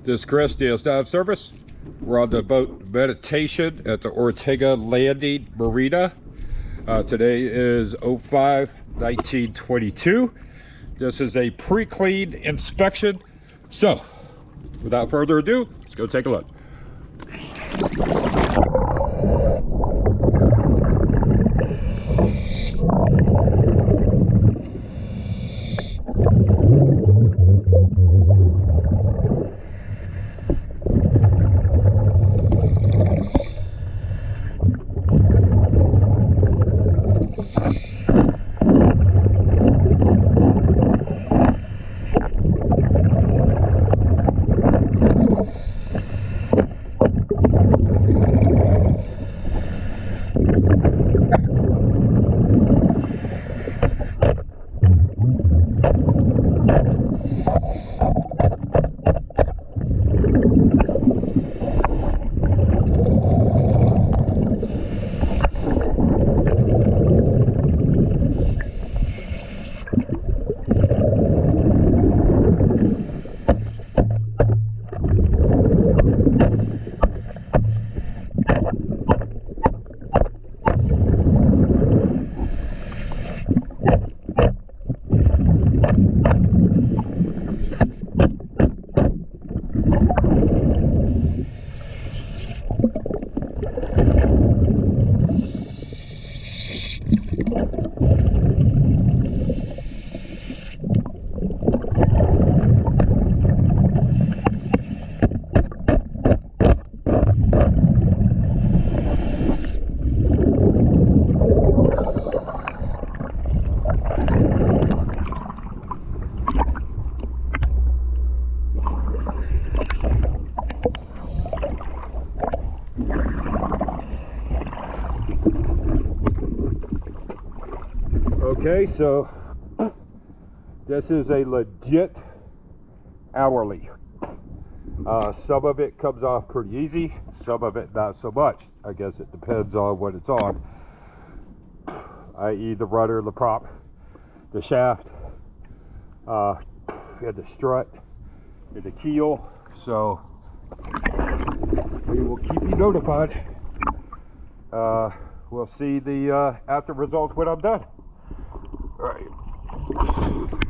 This is Chris, DL Dive Service. We're on the boat Mediation at the Ortega Landing Marina. Today is 05/1922. This is a pre-clean inspection. So, without further ado, let's go take a look. Okay, so this is a legit hourly. Some of it comes off pretty easy, some of it not so much. I guess it depends on what it's on, i.e. the rudder, the prop, the shaft, and the strut, and the keel. So we will keep you notified. We'll see the after results when I'm done. All right.